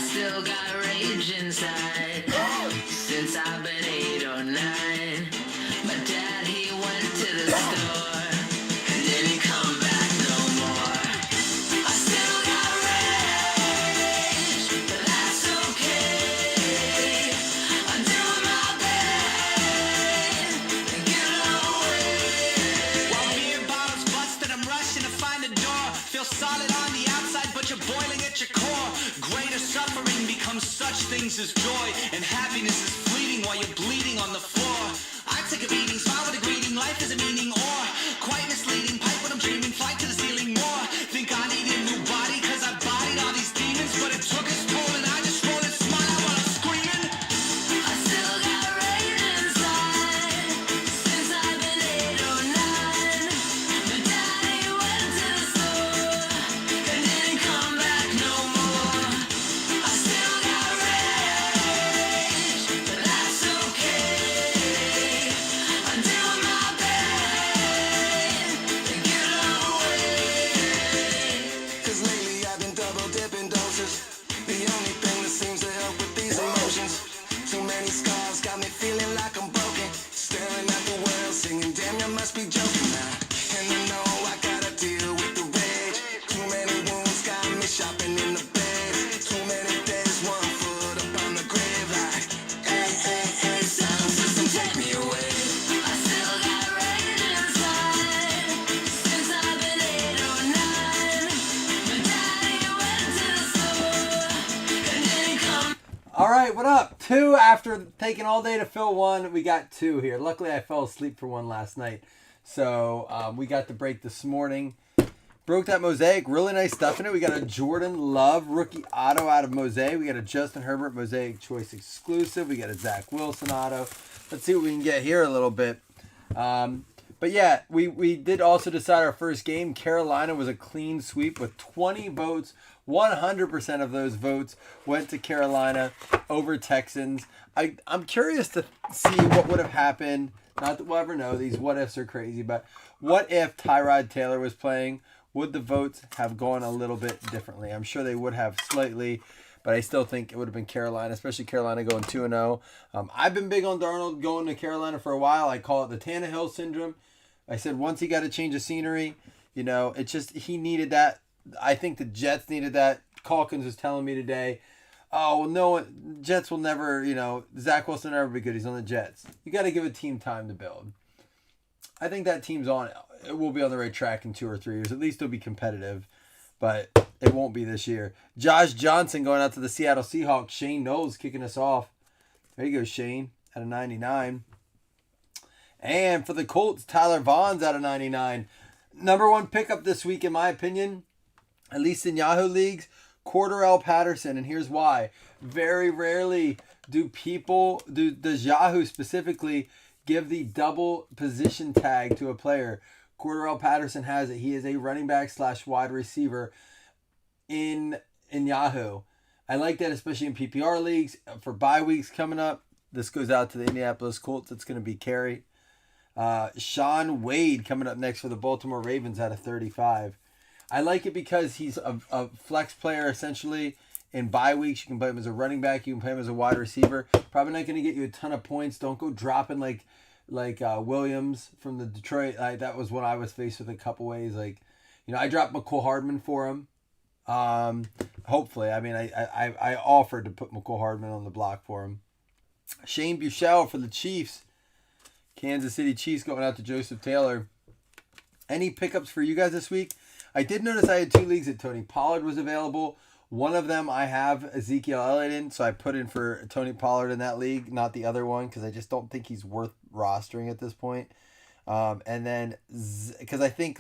still got rage inside. Since I've been 8 or 9, my dad, he went to the store and didn't come back no more. I still got rage, but that's okay. I'm doing my best and get away. While beer bottles busted, I'm rushing to find a door. Feel solid on the outside, but you're boiling at your core. Greater suffering becomes such things as joy, and happiness is fleeting while you're bleeding on the floor. I take a beating, smile with a greeting, life is a meaning, or quite misleading, pipe what I'm dreaming, flight to the ceiling more. Think I need a new body, cause I bodied all these demons, but it took its toll, and I just roll and smile while I'm screaming. I still got rage inside. Since I've been 8 or 9, my daddy went to the store and didn't come back no more. I still got rage, but that's okay. I'm doing my best to get away. Cause lately I've been double dipping doses. The only thing that seems to help with these emotions. Too many scars got me feeling like I'm broken. Staring at the world singing, damn, you must be joking now. And I know I gotta deal with the rage. Too many wounds got me shopping in the bed. Too many days, 1 foot up on the grave like, hey, hey, hey, sound system, take me away. I still got rage inside. Since I've been 8 or 9, my daddy went to the store and didn't come. All right, what up? 2 after taking all day to fill 1. We got 2 here. Luckily, I fell asleep for 1 last night. So we got the break this morning. Broke that Mosaic. Really nice stuff in it. We got a Jordan Love rookie auto out of Mosaic. We got a Justin Herbert Mosaic Choice exclusive. We got a Zach Wilson auto. Let's see what we can get here a little bit. But yeah, we did also decide our first game. Carolina was a clean sweep with 20 votes. 100% of those votes went to Carolina over Texans. I'm curious to see what would have happened. Not that we'll ever know. These what ifs are crazy. But what if Tyrod Taylor was playing? Would the votes have gone a little bit differently? I'm sure they would have slightly. But I still think it would have been Carolina, especially Carolina going 2-0. I've been big on Darnold going to Carolina for a while. I call it the Tannehill syndrome. I said once he got a change of scenery, it just, he needed that. I think the Jets needed that. Calkins was telling me today, oh, no, Jets will never, Zach Wilson will never be good. He's on the Jets. You got to give a team time to build. I think that team's on, it will be on the right track in 2 or 3 years. At least it'll be competitive, but it won't be this year. Josh Johnson going out to the Seattle Seahawks. Shane Knowles kicking us off. There you go, Shane, out of 99. And for the Colts, Tyler Vaughn's out of 99. Number 1 pickup this week, in my opinion, at least in Yahoo leagues, Cordarrelle Patterson. And here's why. Very rarely does Yahoo specifically give the double position tag to a player. Cordarrelle Patterson has it. He is a running back / wide receiver in Yahoo. I like that, especially in PPR leagues. For bye weeks coming up, this goes out to the Indianapolis Colts. It's going to be Carey. Sean Wade coming up next for the Baltimore Ravens out of 35. I like it because he's a flex player essentially. In bye weeks, you can play him as a running back. You can play him as a wide receiver. Probably not going to get you a ton of points. Don't go dropping like Williams from the Detroit. That was what I was faced with a couple ways. I dropped McCole Hardman for him. Hopefully, I offered to put McCole Hardman on the block for him. Shane Buechele for the Chiefs. Kansas City Chiefs going out to Joseph Taylor. Any pickups for you guys this week? I did notice I had 2 leagues that Tony Pollard was available. One of them I have Ezekiel Elliott in, so I put in for Tony Pollard in that league, not the other one, because I just don't think he's worth rostering at this point. And then, because I think,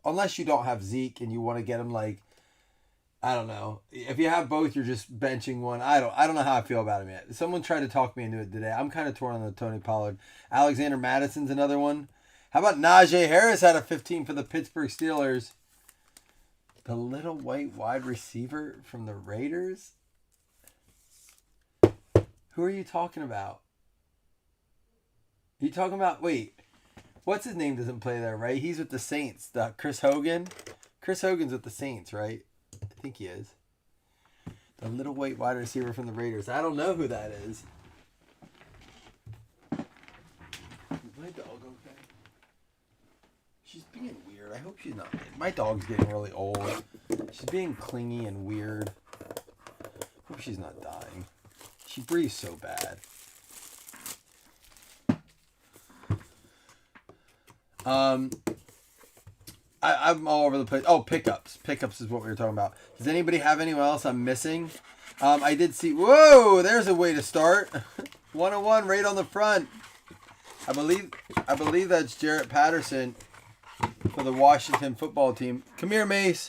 unless you don't have Zeke and you want to get him, I don't know. If you have both, you're just benching one. I don't know how I feel about him yet. Someone tried to talk me into it today. I'm kind of torn on the Tony Pollard. Alexander Madison's another one. How about Najee Harris out of 15 for the Pittsburgh Steelers? The little white wide receiver from the Raiders? Who are you talking about? Are you talking about, wait, what's his name doesn't play there, right? He's with the Saints. Chris Hogan? Chris Hogan's with the Saints, right? I think he is. The little white wide receiver from the Raiders. I don't know who that is. Is my dog okay? She's being weird. I hope she's not. My dog's getting really old. She's being clingy and weird. Hope she's not dying. She breathes so bad. I'm all over the place. Oh, pickups. Pickups is what we were talking about. Does anybody have anyone else I'm missing? I did see. Whoa, there's a way to start. 101 right on the front. I believe that's Jarrett Patterson for the Washington football team. Come here, Mace.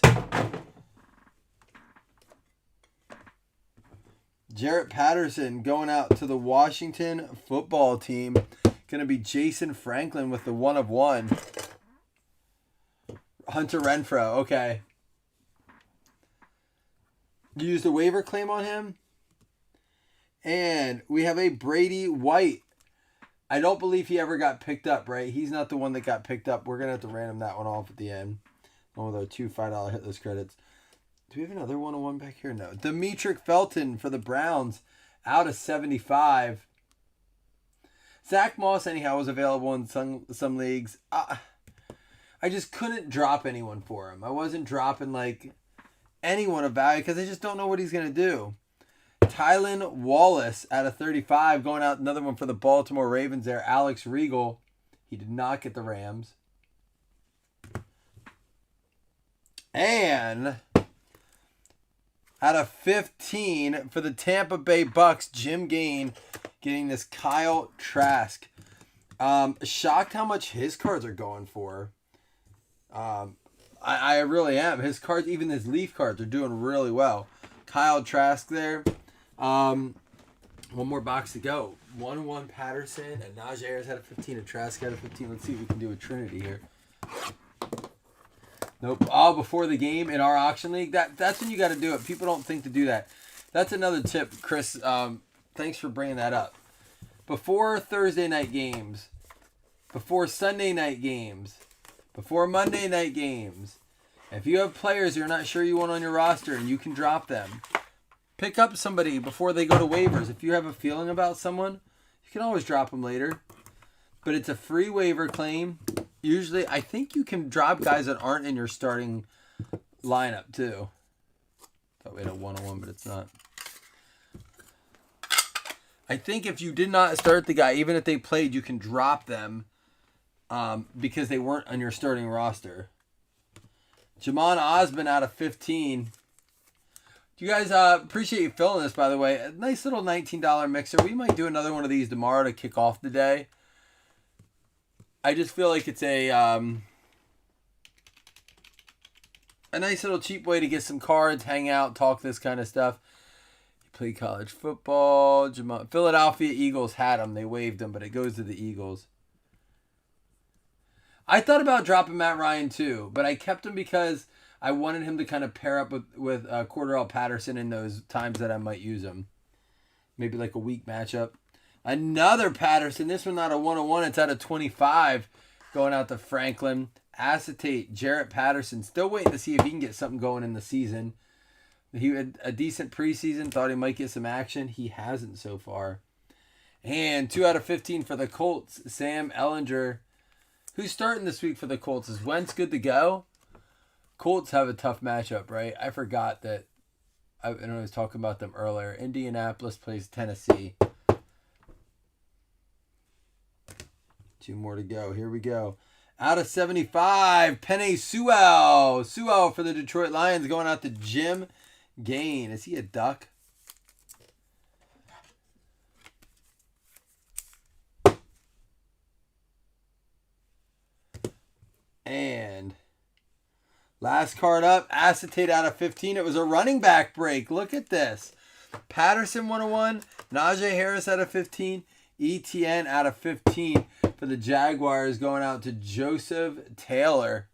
Jarrett Patterson going out to the Washington football team. Going to be Jason Franklin with the 1 of 1. Hunter Renfrow. Okay. You used a waiver claim on him. And we have a Brady White. I don't believe he ever got picked up, right? He's not the one that got picked up. We're going to have to random that one off at the end. One with our 2 $5 hit list credits. Do we have another 101 back here? No. Demetric Felton for the Browns. Out of 75. Zach Moss, anyhow, was available in some leagues. I just couldn't drop anyone for him. I wasn't dropping, like, anyone of value because I just don't know what he's going to do. Tylan Wallace out of 35. Going out another one for the Baltimore Ravens there. Alex Regal. He did not get the Rams. And out of 15 for the Tampa Bay Bucks, Jim Gain getting this Kyle Trask. Shocked how much his cards are going for. I really am. His cards, even his Leaf cards, are doing really well. Kyle Trask there. One more box to go. 1-1 Patterson and Najee Harris had a 15 and Trask had a 15. Let's see if we can do a Trinity here. Nope. All before the game in our auction league. That's when you got to do it. People don't think to do that. That's another tip, Chris. Thanks for bringing that up. Before Thursday night games, before Sunday night games, before Monday night games, if you have players you're not sure you want on your roster and you can drop them, pick up somebody before they go to waivers. If you have a feeling about someone, you can always drop them later. But it's a free waiver claim. Usually, I think you can drop guys that aren't in your starting lineup, too. Thought we had a 1-on-1, but it's not. I think if you did not start the guy, even if they played, you can drop them because they weren't on your starting roster. Jamon Osborne out of 15. You guys appreciate you filling this, by the way. A nice little $19 mixer. We might do another one of these tomorrow to kick off the day. I just feel like it's a nice little cheap way to get some cards, hang out, talk this kind of stuff. You play college football. Philadelphia Eagles had him. They waived him, but it goes to the Eagles. I thought about dropping Matt Ryan too, but I kept him because I wanted him to kind of pair up with Cordarrelle Patterson in those times that I might use him. Maybe like a weak matchup. Another Patterson. This one not a 101. It's out of 25. Going out to Franklin. Acetate. Jarrett Patterson. Still waiting to see if he can get something going in the season. He had a decent preseason. Thought he might get some action. He hasn't so far. And 2 out of 15 for the Colts. Sam Ellinger. Who's starting this week for the Colts? Is Wentz good to go? Colts have a tough matchup, right? I forgot that. I was talking about them earlier. Indianapolis plays Tennessee. 2 more to go. Here we go. Out of 75, Penei Sewell. Sewell for the Detroit Lions going out to Jim Gain. Is he a Duck? And last card up, Acetate out of 15. It was a running back break. Look at this. Patterson 101, Najee Harris out of 15, ETN out of 15 for the Jaguars going out to Joseph Taylor.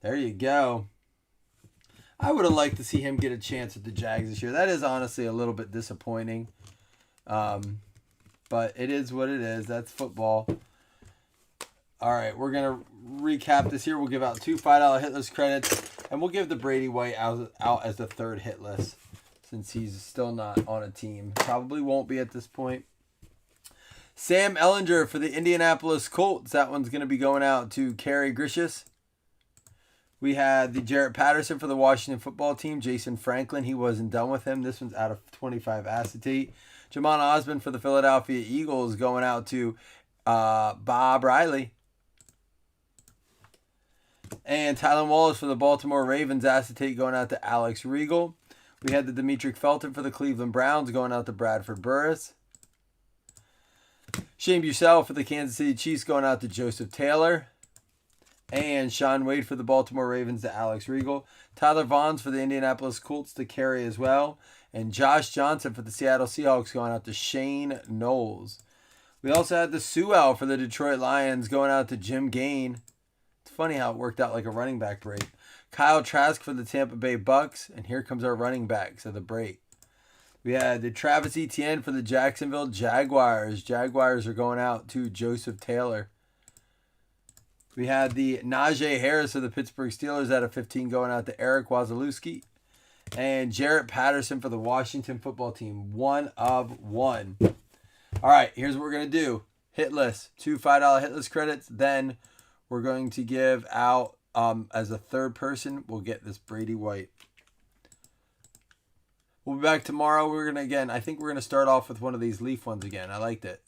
There you go. I would have liked to see him get a chance at the Jags this year. That is honestly a little bit disappointing. But it is what it is. That's football. All right, we're going to recap this here. We'll give out 2 $5 hit list credits, and we'll give the Brady White out as the third hit list. since he's still not on a team. Probably won't be at this point. Sam Ellinger for the Indianapolis Colts. That one's going to be going out to Carrie Gricius. We had the Jarrett Patterson for the Washington football team. Jason Franklin, he wasn't done with him. This one's out of 25 acetate. Jamon Osmond for the Philadelphia Eagles going out to Bob Riley. And Tylen Wallace for the Baltimore Ravens acetate going out to Alex Regal. We had the Demetric Felton for the Cleveland Browns going out to Bradford Burris. Shane Bussell for the Kansas City Chiefs going out to Joseph Taylor. And Sean Wade for the Baltimore Ravens to Alex Regal. Tyler Vaughns for the Indianapolis Colts to Carey as well. And Josh Johnson for the Seattle Seahawks going out to Shane Knowles. We also had the Sewell for the Detroit Lions going out to Jim Gain. It's funny how it worked out like a running back break. Kyle Trask for the Tampa Bay Bucks. And here comes our running backs of the break. We had the Travis Etienne for the Jacksonville Jaguars. Jaguars are going out to Joseph Taylor. We had the Najee Harris of the Pittsburgh Steelers out of 15 going out to Eric Wazalewski. And Jarrett Patterson for the Washington football team. 1 of 1. All right, here's what we're going to do. Hit list. 2 $5 hit list credits. Then we're going to give out, as a third person, we'll get this Brady White. We'll be back tomorrow. I think we're going to start off with one of these Leaf ones again. I liked it.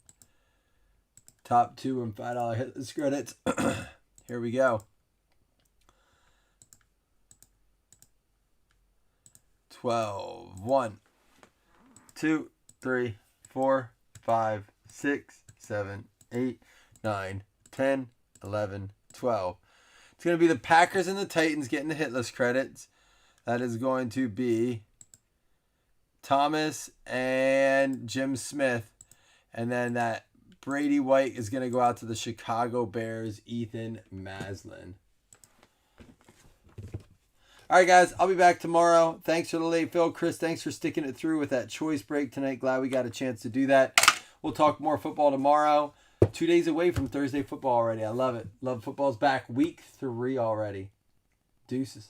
Top 2 and $5 hit list credits. Here we go. 12, 1, 2, 3, 4, 5, 6, 7, 8, 9, 10, 11, 12. It's going to be the Packers and the Titans getting the hit list credits. That is going to be Thomas and Jim Smith. And then that Brady White is going to go out to the Chicago Bears, Ethan Maslin. All right, guys, I'll be back tomorrow. Thanks for the late fill. Chris, thanks for sticking it through with that choice break tonight. Glad we got a chance to do that. We'll talk more football tomorrow. 2 days away from Thursday football already. I love it. Love football's back. Week 3 already. Deuces.